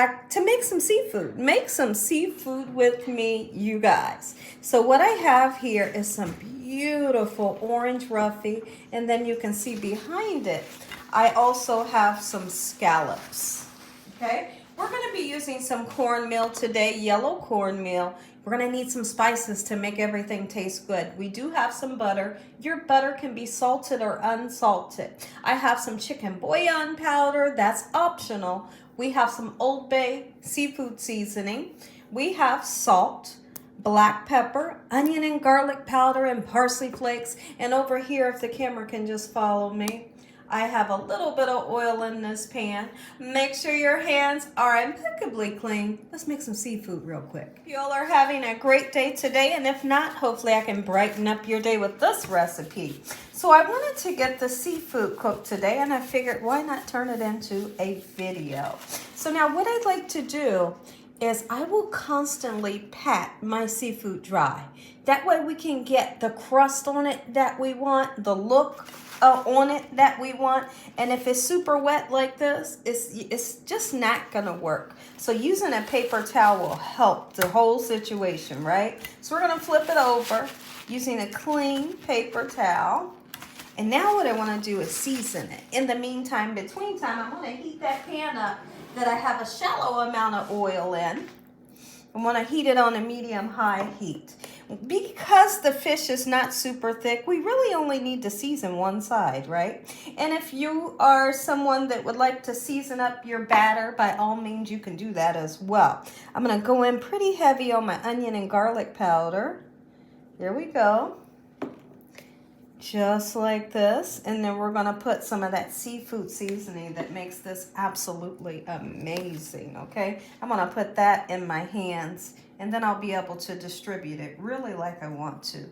back to make some seafood. Make some seafood with me, you guys. So what I have here is some beautiful orange roughy, and then you can see behind it, I also have some scallops. Okay, we're going to be using some cornmeal today, yellow cornmeal. We're going to need some spices to make everything taste good. We do have some butter. Your butter can be salted or unsalted. I have some chicken bouillon powder. That's optional. We have some Old Bay seafood seasoning. We have salt, black pepper, onion and garlic powder, and parsley flakes. And over here, if the camera can just follow me, I have a little bit of oil in this pan. Make sure your hands are impeccably clean. Let's make some seafood real quick. Y'all are having a great day today, and if not, hopefully I can brighten up your day with this recipe. So I wanted to get the seafood cooked today, and I figured why not turn it into a video. So now what I'd like to do is I will constantly pat my seafood dry. That way we can get the crust on it that we want, the look on it that we want. And if it's super wet like this, it's just not gonna work. So using a paper towel will help the whole situation, right? So we're gonna flip it over using a clean paper towel. And now what I wanna do is season it. In the meantime, between time, I'm gonna heat that pan up that I have a shallow amount of oil in. I wanna heat it on a medium-high heat. Because the fish is not super thick, we really only need to season one side, right? And if you are someone that would like to season up your batter, by all means, you can do that as well. I'm gonna go in pretty heavy on my onion and garlic powder. Here we go. Just like this. And then we're gonna put some of that seafood seasoning that makes this absolutely amazing, okay? I'm gonna put that in my hands, and then I'll be able to distribute it really like I want to.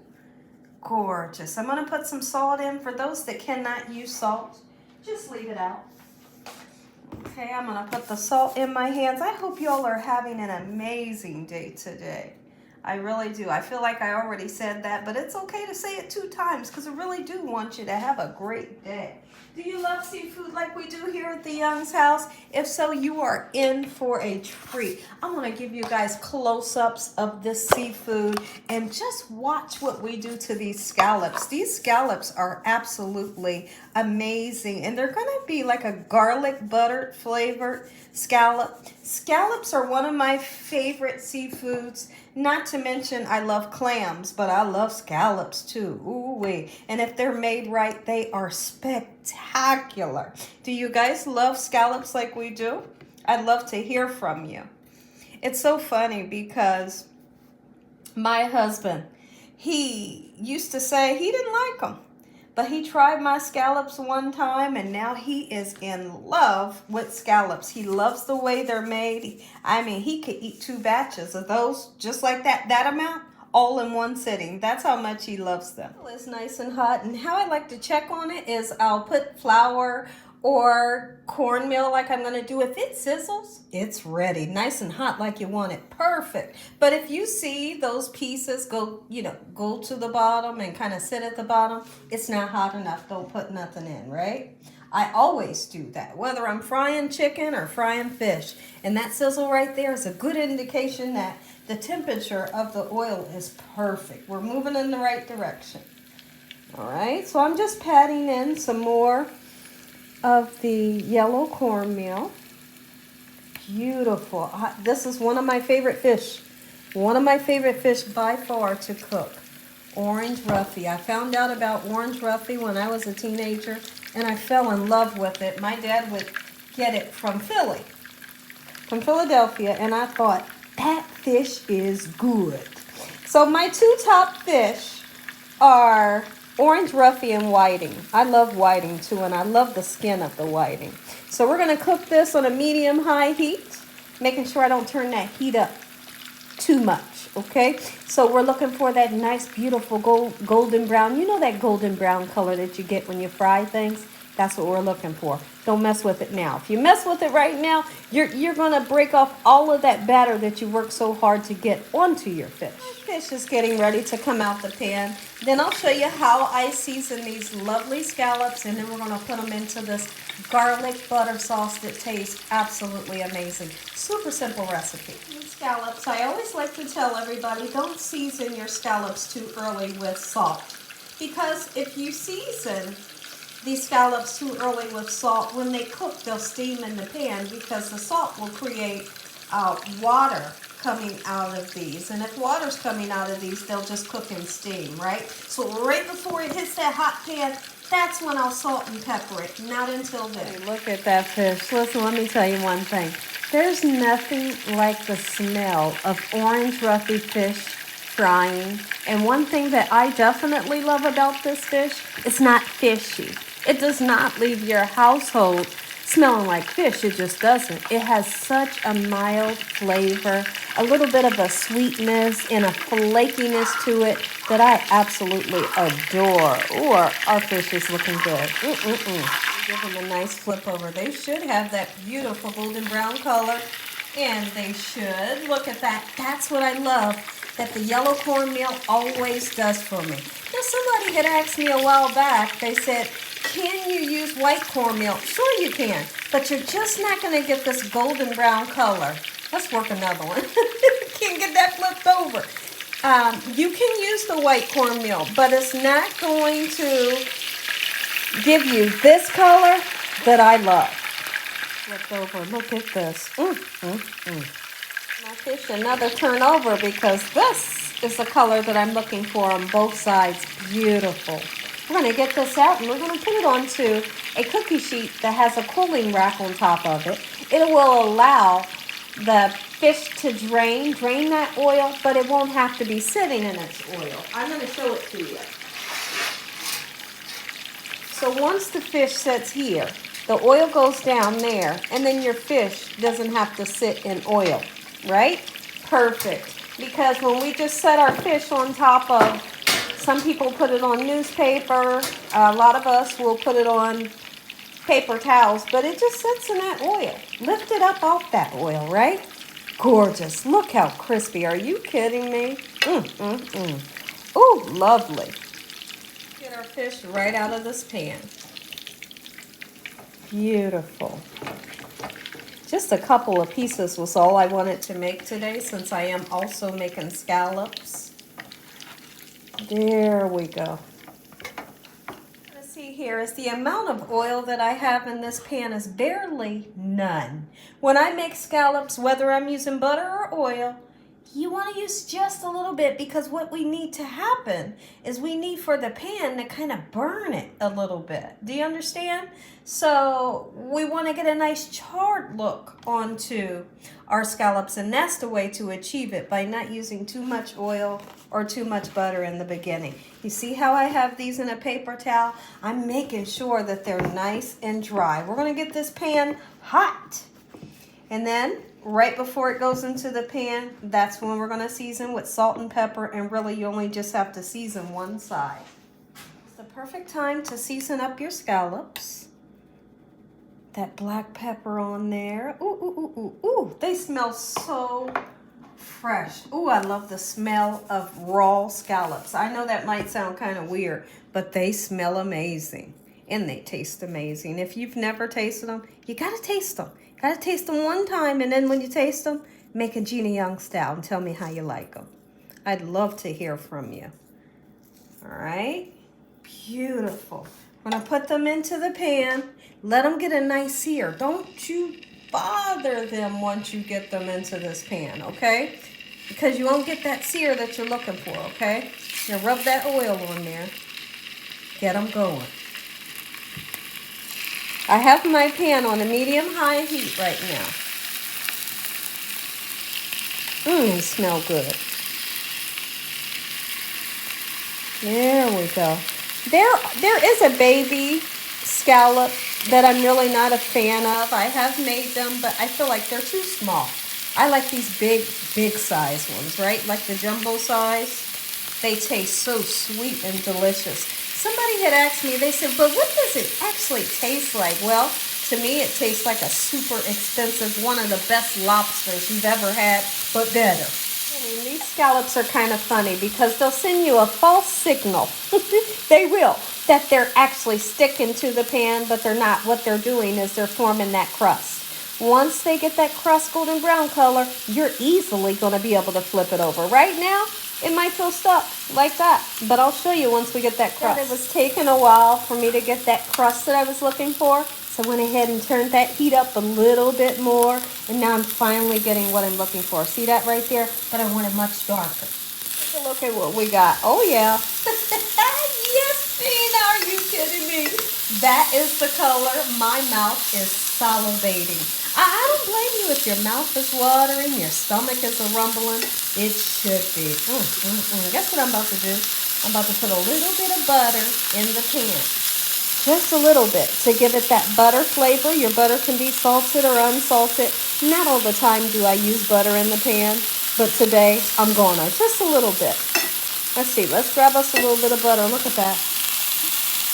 Gorgeous. I'm gonna put some salt in. For those that cannot use salt, just leave it out. Okay, I'm gonna put the salt in my hands. I hope y'all are having an amazing day today. I really do. I feel like I already said that, but it's okay to say it 2 times because I really do want you to have a great day. Do you love seafood like we do here at the Young's house? If so, you are in for a treat. I'm going to give you guys close-ups of this seafood and just watch what we do to these scallops. These scallops are absolutely amazing, and they're going to be like a garlic butter flavored scallop. Scallops are one of my favorite seafoods. Not to mention, I love clams, but I love scallops too. Ooh-wee. And if they're made right, they are spectacular. Do you guys love scallops like we do? I'd love to hear from you. It's so funny because my husband, he used to say he didn't like them. But he tried my scallops one time, and now he is in love with scallops. He loves the way they're made. I mean, he could eat 2 batches of those just like that amount, all in one sitting. That's how much he loves them. It's nice and hot, and how I like to check on it is I'll put flour or cornmeal like I'm gonna do. If it sizzles, it's ready. Nice and hot like you want it. Perfect. But if you see those pieces go to the bottom and kind of sit at the bottom, it's not hot enough. Don't put nothing in, right? I always do that, whether I'm frying chicken or frying fish. And that sizzle right there is a good indication that the temperature of the oil is perfect. We're moving in the right direction. All right, so I'm just patting in some more of the yellow cornmeal. Beautiful. This is one of my favorite fish. One of my favorite fish by far to cook. Orange roughy. I found out about orange roughy when I was a teenager, and I fell in love with it. My dad would get it from Philadelphia, and I thought, that fish is good. So my 2 top fish are orange roughy and whiting. I love whiting too, and I love the skin of the whiting. So we're going to cook this on a medium-high heat, making sure I don't turn that heat up too much, okay? So we're looking for that nice, beautiful golden brown. You know that golden brown color that you get when you fry things? That's what we're looking for. Don't mess with it now. If you mess with it right now, you're going to break off all of that batter that you worked so hard to get onto your fish. Fish is getting ready to come out the pan. Then I'll show you how I season these lovely scallops, and then we're going to put them into this garlic butter sauce that tastes absolutely amazing. Super simple recipe. Scallops, I always like to tell everybody, don't season your scallops too early with salt. Because if you season these scallops too early with salt, when they cook, they'll steam in the pan because the salt will create water coming out of these. And if water's coming out of these, they'll just cook in steam, right? So right before it hits that hot pan, that's when I'll salt and pepper it, not until then. Hey, look at that fish. Listen, let me tell you one thing. There's nothing like the smell of orange roughy fish frying. And one thing that I definitely love about this fish, it's not fishy. It does not leave your household smelling like fish. It just doesn't. It has such a mild flavor, a little bit of a sweetness and a flakiness to it that I absolutely adore. Ooh, our fish is looking good. Give them a nice flip over. They should have that beautiful golden brown color, and they should. Look at that. That's what I love that the yellow cornmeal always does for me. Now, somebody had asked me a while back, they said, can you use white cornmeal? Sure you can, but you're just not going to get this golden brown color. Let's work another one. Can't get that flipped over. You can use the white cornmeal, but it's not going to give you this color that I love. Flip over. Look at this. My fish another turn over because this is the color that I'm looking for on both sides. Beautiful. We're going to get this out and we're going to put it onto a cookie sheet that has a cooling rack on top of it. It will allow the fish to drain that oil, but it won't have to be sitting in its oil. I'm going to show it to you. So once the fish sits here, the oil goes down there, and then your fish doesn't have to sit in oil, right? Perfect. Because when we just set our fish on top of, some people put it on newspaper, a lot of us will put it on paper towels, but it just sits in that oil. Lift it up off that oil, right? Gorgeous. Look how crispy. Are you kidding me? Ooh, lovely. Get our fish right out of this pan. Beautiful. Just a couple of pieces was all I wanted to make today, since I am also making scallops. There we go. Let's see here is the amount of oil that I have in this pan is barely none. When I make scallops, whether I'm using butter or oil, you want to use just a little bit, because what we need to happen is we need for the pan to kind of burn it a little bit. Do you understand? So we want to get a nice charred look onto our scallops, and that's the way to achieve it, by not using too much oil or too much butter in the beginning. You see how I have these in a paper towel? I'm making sure that they're nice and dry. We're going to get this pan hot. And then right before it goes into the pan, that's when we're going to season with salt and pepper, and really you only just have to season one side. It's the perfect time to season up your scallops. That black pepper on there. Ooh, ooh, ooh, ooh, ooh. They smell so fresh. Ooh, I love the smell of raw scallops. I know that might sound kind of weird, but they smell amazing. And they taste amazing. If you've never tasted them, you got to taste them. Got to taste them one time, and then when you taste them, make a Gina Young style and tell me how you like them. I'd love to hear from you. All right. Beautiful. I'm going to put them into the pan. Let them get a nice sear. Don't you bother them once you get them into this pan, okay? Because you won't get that sear that you're looking for, okay? Now rub that oil on there. Get them going. I have my pan on a medium-high heat right now. They smell good. There we go. There is a baby scallop that I'm really not a fan of. I have made them, but I feel like they're too small. I like these big size ones, right? Like the jumbo size. They taste so sweet and delicious. Somebody had asked me, they said, but what does it actually taste like? Well, to me, it tastes like a super expensive, one of the best lobsters you've ever had, but better. I mean, these scallops are kind of funny because they'll send you a false signal. They will, that they're actually sticking to the pan, but they're not. What they're doing is they're forming that crust. Once they get that crust golden brown color, you're easily going to be able to flip it over. Right now, it might feel stuck like that, but I'll show you once we get that crust. It was taking a while for me to get that crust that I was looking for, so I went ahead and turned that heat up a little bit more, and now I'm finally getting what I'm looking for. See that right there? But I want it much darker. Take a look at what we got. Oh, yeah. Yes, Gina, are you kidding me? That is the color. My mouth is salivating. I don't blame you if your mouth is watering, your stomach is rumbling. It should be. Guess what I'm about to do? I'm about to put a little bit of butter in the pan. Just a little bit to give it that butter flavor. Your butter can be salted or unsalted. Not all the time do I use butter in the pan, but today I'm gonna. Just a little bit. Let's see. Let's grab us a little bit of butter. Look at that.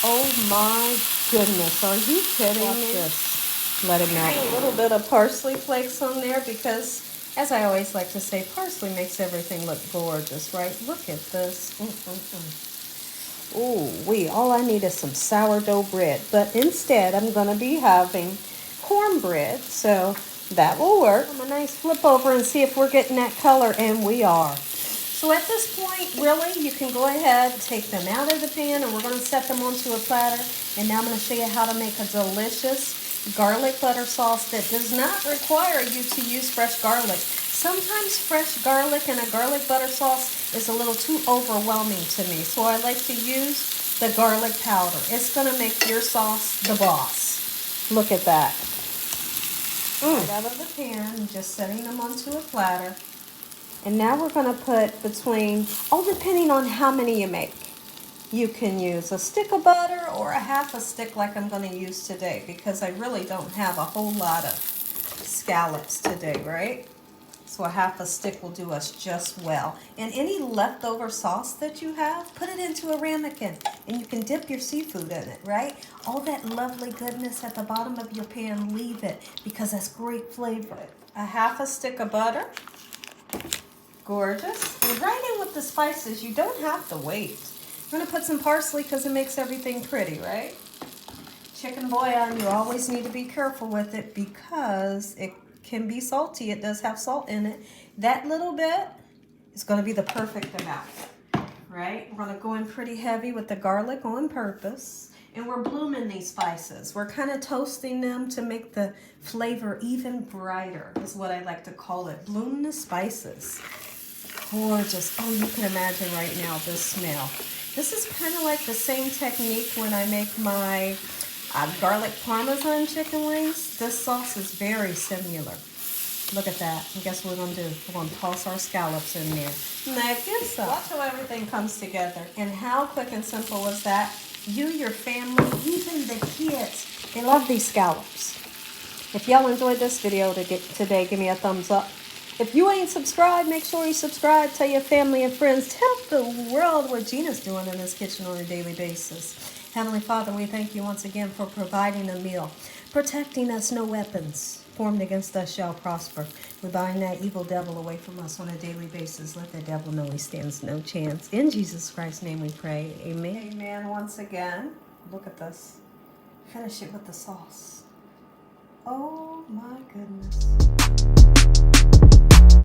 Oh my goodness. Are you kidding me? This. Let it melt. A little bit of parsley flakes on there because, as I always like to say, parsley makes everything look gorgeous, right? Look at this. Ooh, all I need is some sourdough bread. But instead, I'm going to be having cornbread. So that will work. A nice flip over and see if we're getting that color. And we are. So at this point, really, you can go ahead and take them out of the pan. And we're going to set them onto a platter. And now I'm going to show you how to make a delicious garlic butter sauce that does not require you to use fresh garlic. Sometimes fresh garlic in a garlic butter sauce is a little too overwhelming to me, so I like to use the garlic powder. It's going to make your sauce the boss. Look at that. Right out of the pan, just setting them onto a platter. And now we're going to put between, depending on how many you make. You can use a stick of butter or a half a stick like I'm going to use today because I really don't have a whole lot of scallops today, right? So a half a stick will do us just well. And any leftover sauce that you have, put it into a ramekin and you can dip your seafood in it, right? All that lovely goodness at the bottom of your pan, leave it because that's great flavor. A half a stick of butter. Gorgeous. And right in with the spices. You don't have to wait. I'm going to put some parsley because it makes everything pretty, right? Chicken bouillon, you always need to be careful with it because it can be salty. It does have salt in it. That little bit is going to be the perfect amount, right? We're going to go in pretty heavy with the garlic on purpose. And we're blooming these spices. We're kind of toasting them to make the flavor even brighter, is what I like to call it. Bloom the spices. Gorgeous. Oh, you can imagine right now this smell. This is kind of like the same technique when I make my garlic parmesan chicken wings. This sauce is very similar. Look at that. And guess what we're going to do? We're going to toss our scallops in there. Watch how everything comes together. And how quick and simple is that? You, your family, even the kids, they love these scallops. If y'all enjoyed this video today, give me a thumbs up. If you ain't subscribed, make sure you subscribe. Tell your family and friends. Tell the world what Gina's doing in this kitchen on a daily basis. Heavenly Father, we thank you once again for providing a meal, protecting us. No weapons formed against us shall prosper. We bind that evil devil away from us on a daily basis. Let the devil know he stands no chance. In Jesus Christ's name we pray. Amen. Amen. Once again, look at this. Finish it with the sauce. Oh my goodness.